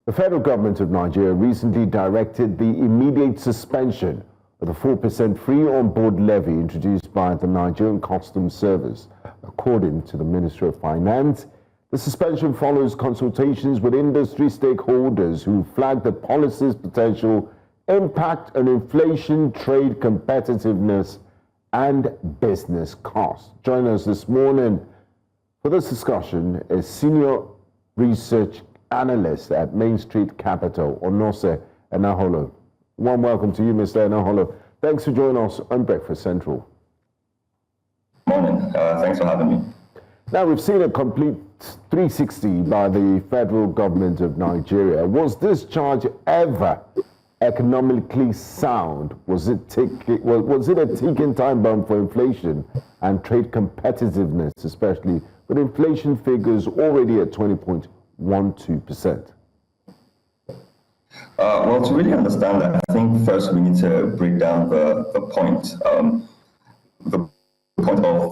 The federal government of Nigeria recently directed the immediate suspension of the 4% free on-board levy introduced by the Nigerian Customs Service. According to the Ministry of Finance, the suspension follows consultations with industry stakeholders who flagged the policy's potential impact on inflation, trade competitiveness, and business costs. Joining us this morning for this discussion is Senior Research Analyst at Mainstreet Capital, Onose Enaholo. Warm welcome to you, Mr. Enaholo. Thanks for joining us on Breakfast Central. Morning. Thanks for having me. Now, we've seen a complete 360 by the federal government of Nigeria. Was this charge ever economically sound? Was it a ticking time bomb for inflation and trade competitiveness, especially with inflation figures already at 20.12%? Well, to really understand that, I think first we need to break down the point of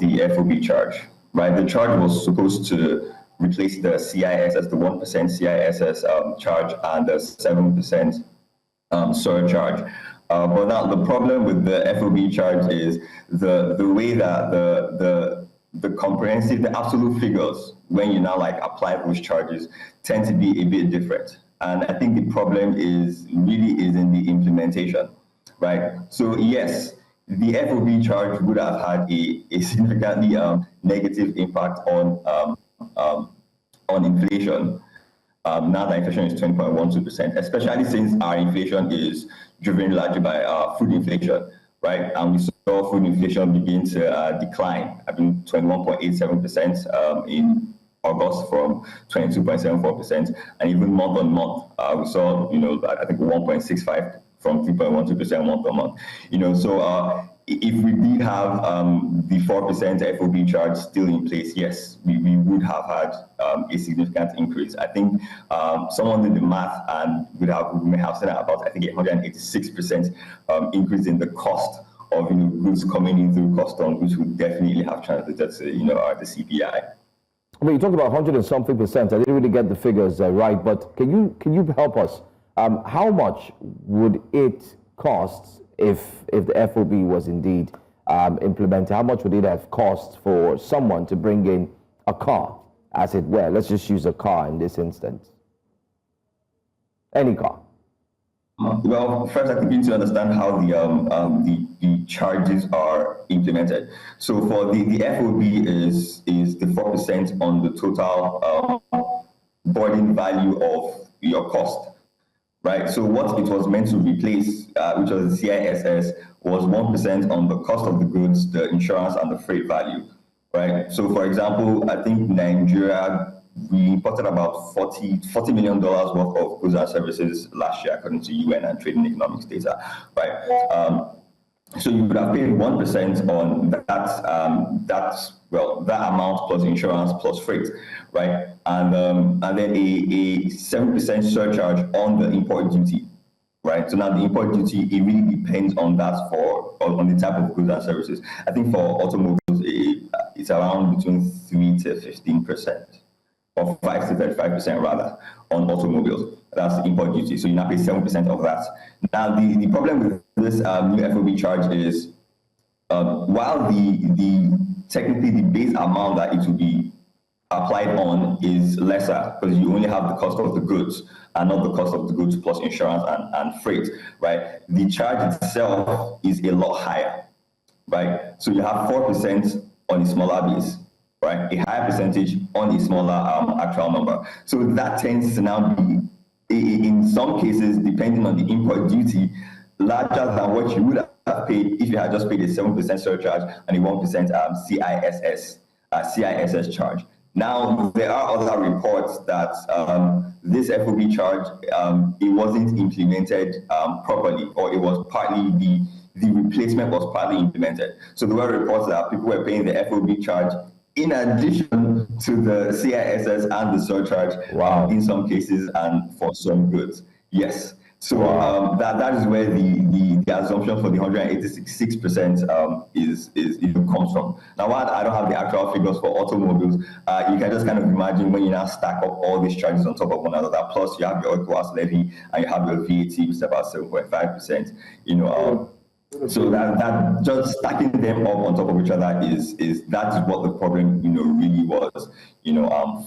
the FOB charge, right? The charge was supposed to replace the CISS, the 1% CISS charge and the 7% surcharge. But now the problem with the FOB charge is the way that the comprehensive, the absolute figures, when you now apply those charges, tend to be a bit different. And I think the problem really is in the implementation, right? So yes, the FOB charge would have had a significantly negative impact on inflation. Now that inflation is 20.12%, especially since our inflation is driven largely by food inflation, right? And we saw food inflation begin to decline. I mean, 21.87% in August from 22.74%, and even month on month, we saw, I think 1.65 from 3.12% month on month. So if we did have the 4% FOB charge still in place, yes, we would have had a significant increase. I think someone did the math and we may have said about, I think, 186% increase in the cost of goods coming in through customs, which would definitely have translated to the CPI. I mean, you talked about 100 and something percent. I didn't really get the figures right, but can you help us? How much would it cost if the FOB was indeed implemented? How much would it have cost for someone to bring in a car, as it were? Let's just use a car in this instance. Any car. Well, first, I think you need to understand how the charges are implemented. So for the FOB is the 4% on the total burden value of your cost, right? So what it was meant to replace, which was the CISS, was 1% on the cost of the goods, the insurance, and the freight value, right? So for example, I think Nigeria, we imported about $40 million worth of goods and services last year, according to UN and Trade and Economics data, right? So you would have paid 1% on that amount plus insurance plus freight, right? And then a 7% surcharge on the import duty, right? So now the import duty, it really depends on that on the type of goods and services. I think for automobiles, it's around between 3 to 15%. Or 5 to 35% rather, on automobiles. That's the import duty. So you now pay 7% of that. Now the problem with this new FOB charge is while technically the base amount that it will be applied on is lesser, because you only have the cost of the goods and not the cost of the goods plus insurance and freight, right? The charge itself is a lot higher, right? So you have 4% on a smaller base, right? A higher percentage on a smaller actual number. So that tends to now be, in some cases, depending on the import duty, larger than what you would have paid if you had just paid a 7% surcharge and a 1% CISS charge. Now, there are other reports that this FOB charge, it wasn't implemented properly, or it was partly the replacement was partly implemented. So there were reports that people were paying the FOB charge in addition to the CISS and the surcharge, in some cases and for some goods. Yes. So that is where the assumption for the 186% is comes from. Now, while I don't have the actual figures for automobiles, you can just kind of imagine when you now stack up all these charges on top of one another. Plus, you have your ECOWAS levy and you have your VAT, which is about 7.5%. So that just stacking them up on top of each other is what the problem really was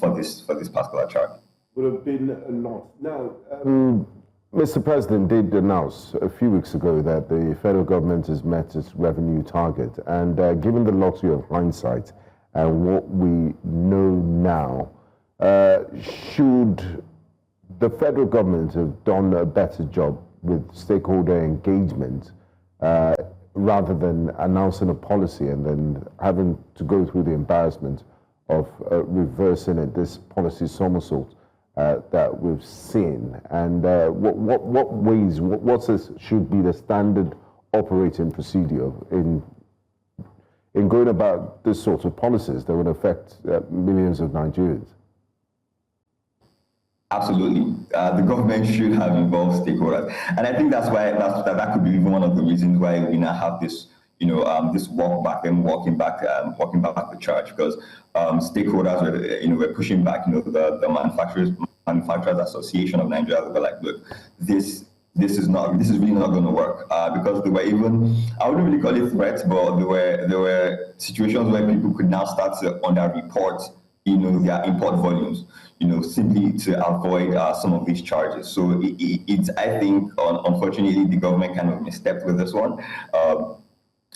for this particular charge. Would have been a lot. Now, Mr. President did announce a few weeks ago that the federal government has met its revenue target, and given the luxury of hindsight and what we know now, should the federal government have done a better job with stakeholder engagement rather than announcing a policy and then having to go through the embarrassment of reversing it, this policy somersault that we've seen? And what should be the standard operating procedure in going about this sort of policies that would affect millions of Nigerians? Absolutely. The government should have involved stakeholders. And I think that's why that could be even one of the reasons why we now have this, this walking back the charge, because stakeholders were pushing back, the Manufacturers Association of Nigeria. They were like, look, this is really not going to work, because there were even, I wouldn't really call it threats, but there were situations where people could now start to underreport their import volumes, simply to avoid some of these charges. So it's, I think, unfortunately, the government kind of misstepped with this one.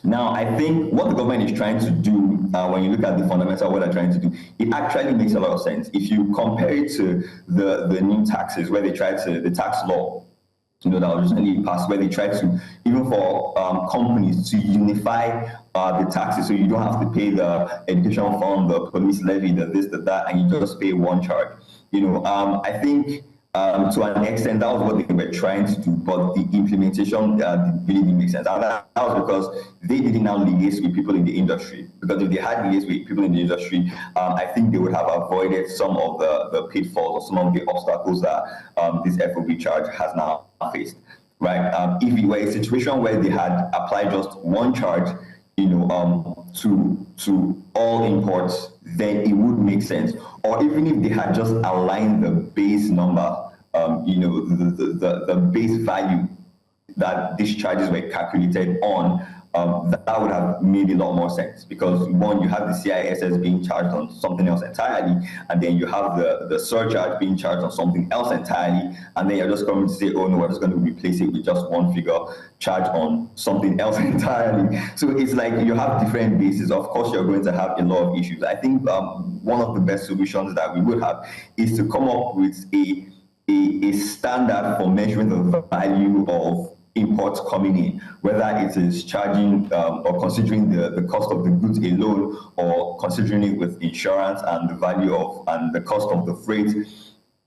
Now, I think what the government is trying to do, when you look at the fundamental, what they're trying to do, it actually makes a lot of sense. If you compare it to the new taxes, where they tried to, the tax law, that was recently passed, where they tried to, even for companies, to unify the taxes, so you don't have to pay the education fund, the police levy, the this, the that, and you just pay one charge. I think to an extent that was what they were trying to do, but the implementation really didn't make sense. And that was because they didn't now liaise with people in the industry. Because if they had liaised with people in the industry, I think they would have avoided some of the pitfalls or some of the obstacles that this FOB charge has now faced. Right? If it were a situation where they had applied just one charge, to all imports, then it would make sense. Or even if they had just aligned the base number, the base value that these charges were calculated on, that would have made a lot more sense. Because one, you have the CISS being charged on something else entirely, and then you have the surcharge being charged on something else entirely, and then you're just coming to say, oh no, we're just going to replace it with just one figure charge on something else entirely. So it's like you have different bases. Of course, you're going to have a lot of issues. I think one of the best solutions that we would have is to come up with a standard for measuring the value of imports coming in, whether it is charging or considering the cost of the goods alone, or considering it with insurance and the value of and the cost of the freight.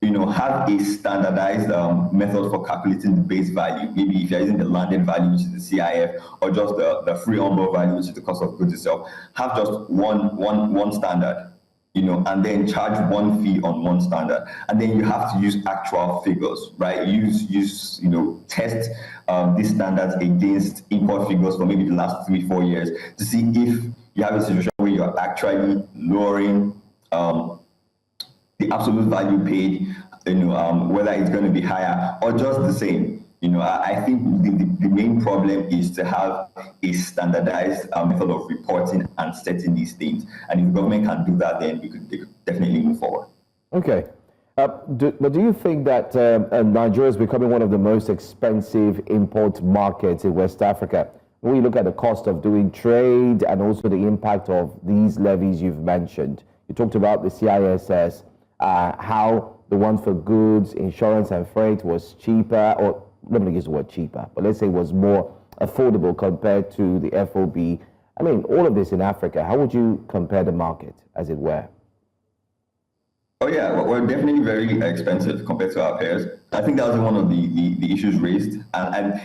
Have a standardized method for calculating the base value. Maybe if you're using the landed value, which is the CIF, or just the free on-board value, which is the cost of goods itself. Have just one standard, and then charge one fee on one standard. And then you have to use actual figures, right? Test these standards against import figures for maybe the last 3-4 years to see if you have a situation where you're actually lowering the absolute value paid, whether it's going to be higher or just the same. I think the main problem is to have a standardized method of reporting and setting these things. And if the government can do that, then they could definitely move forward. Okay. But do you think that Nigeria is becoming one of the most expensive import markets in West Africa? When you look at the cost of doing trade and also the impact of these levies you've mentioned, you talked about the CISS, how the one for goods, insurance and freight was cheaper, or let me use the word cheaper, but let's say it was more affordable compared to the FOB. I mean, all of this in Africa, how would you compare the market, as it were? Oh yeah, well, we're definitely very expensive compared to our peers. I think that was one of the issues raised, and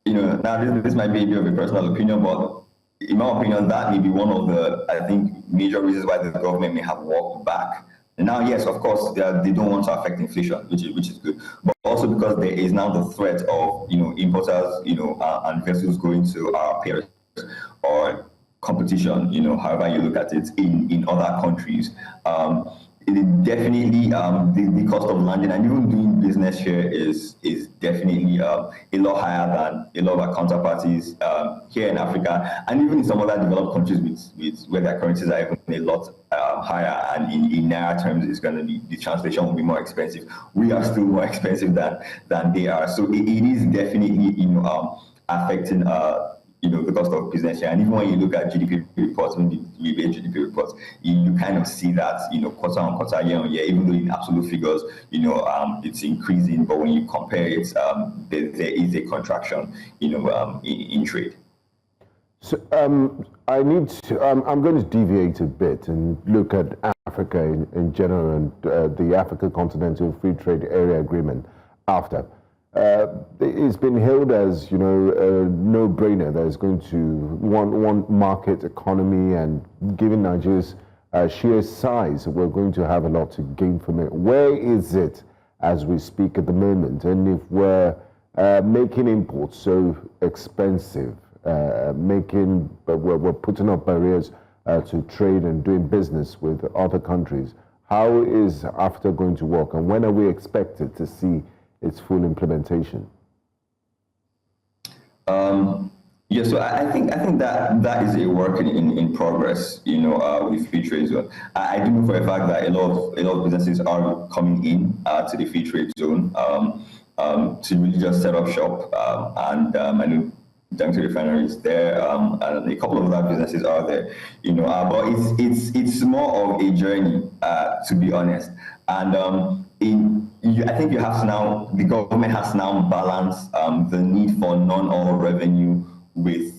now this might be a bit of a personal opinion, but in my opinion, that may be one of the, I think, major reasons why the government may have walked back. And now, yes, of course, they don't want to affect inflation, which is good, but also because there is now the threat of, importers, and vessels going to our peers or competition, however you look at it, in other countries. It definitely the cost of landing and even doing business here is definitely a lot higher than a lot of our counterparties here in Africa, and even in some other developed countries with where their currencies are even a lot higher, and in naira terms it's going to be, the translation will be more expensive. We are still more expensive than they are, so it is definitely affecting the cost of business here. And even when you look at GDP reports, when we read GDP reports, you kind of see that, quarter on quarter, year on year, even though in absolute figures, it's increasing, but when you compare it, there is a contraction, in trade. So I'm going to deviate a bit and look at Africa in general and the Africa Continental Free Trade Area Agreement after. It's been hailed as, a no-brainer that is going to one market economy, and given Nigeria's sheer size, we're going to have a lot to gain from it. Where is it as we speak at the moment? And if we're making imports so expensive, we're putting up barriers to trade and doing business with other countries, how is AfCFTA going to work, and when are we expected to see its full implementation? So I think that is a work in progress, with free trade zone. I do know for a fact that a lot of businesses are coming in to the free trade zone to really just set up shop, and I know Dangote Refinery is there, and a couple of other businesses are there, but it's more of a journey, to be honest, and I think you have to now, the government has to now balance the need for non-oil revenue with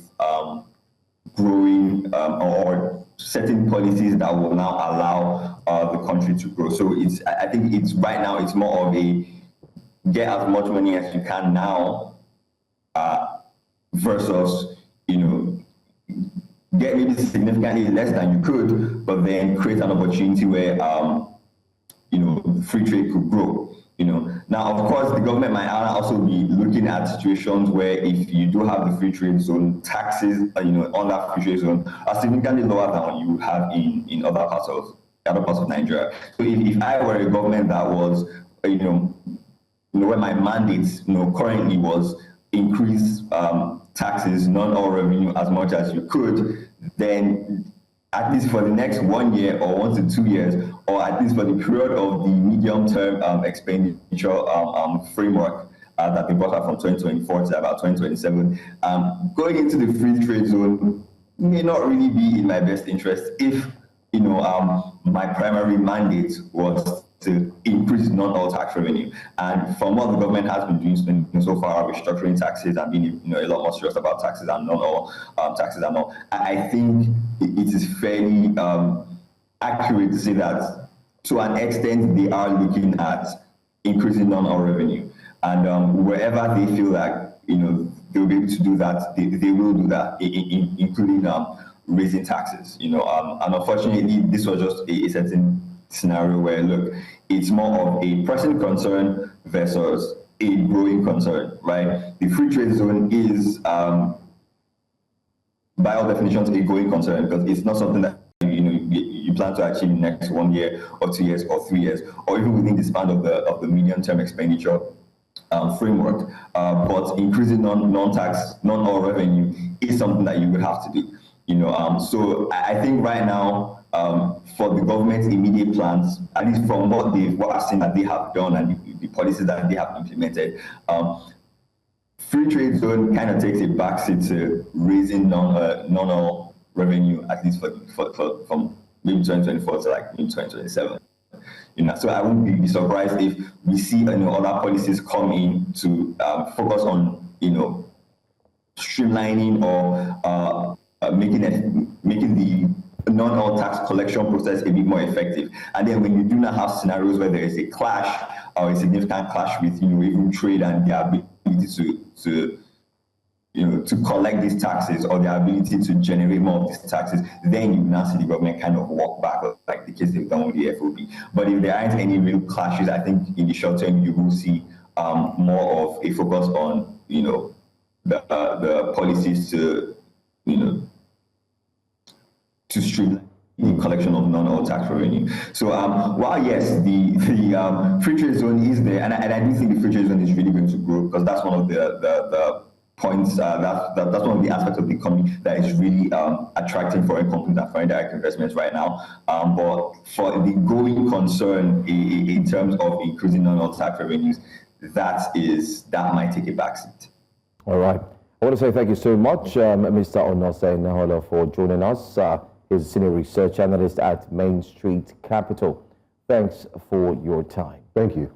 growing or setting policies that will now allow the country to grow. So I think right now it's more of a get as much money as you can now versus get maybe significantly less than you could, but then create an opportunity where free trade could grow. Now, of course, the government might also be looking at situations where if you do have the free trade zone, taxes, on that free trade zone are significantly lower than what you have in other parts of Nigeria. So if I were a government that was, where my mandate, currently was increase taxes, non-oil revenue as much as you could, then at least for the next 1 year or 1 to 2 years, or at least for the period of the medium-term expenditure framework that they brought up from 2024 to about 2027, going into the free trade zone may not really be in my best interest if, my primary mandate was to increase non-oil tax revenue. And from what the government has been doing so far, restructuring taxes and being a lot more serious about taxes and non-oil taxes and all, I think it is fairly accurate to say that to an extent they are looking at increasing non-oil revenue. And wherever they feel like they'll be able to do that, they will do that, including raising taxes. And unfortunately, this was just a certain scenario where, look, it's more of a pressing concern versus a growing concern, right? The free trade zone is, by all definitions, a growing concern because it's not something that you plan to achieve in the next 1 year or 2 years or 3 years, or even within the span of the medium-term expenditure framework. But increasing non-oil revenue is something that you would have to do. So I think right now, for the government's immediate plans, at least from what I've seen that they have done and the policies that they have implemented, free trade zone kind of takes a backseat to raising non-oil revenue, at least from maybe 2024 to like maybe 2027. So I wouldn't be surprised if we see other policies come in to focus on streamlining or making the non-oil tax collection process a bit more effective. And then when you do not have scenarios where there is a clash or a significant clash with even trade and the ability to collect these taxes or the ability to generate more of these taxes, then you now see the government kind of walk back, like the case they've done with the FOB. But if there aren't any real clashes, I think in the short term you will see more of a focus on, the policies to, to streamline the collection of non-oil tax revenue. So while yes, the free trade zone is there, and I do think the free trade zone is really going to grow, because that's one of the points, that's one of the aspects of the economy that is really attracting foreign companies and foreign direct investments right now. But for the going concern in terms of increasing non-oil tax revenues, that might take a backseat. All right. I want to say thank you so much, Mr. Onose Enaholo, for joining us. He's a senior research analyst at Mainstreet Capital. Thanks for your time. Thank you.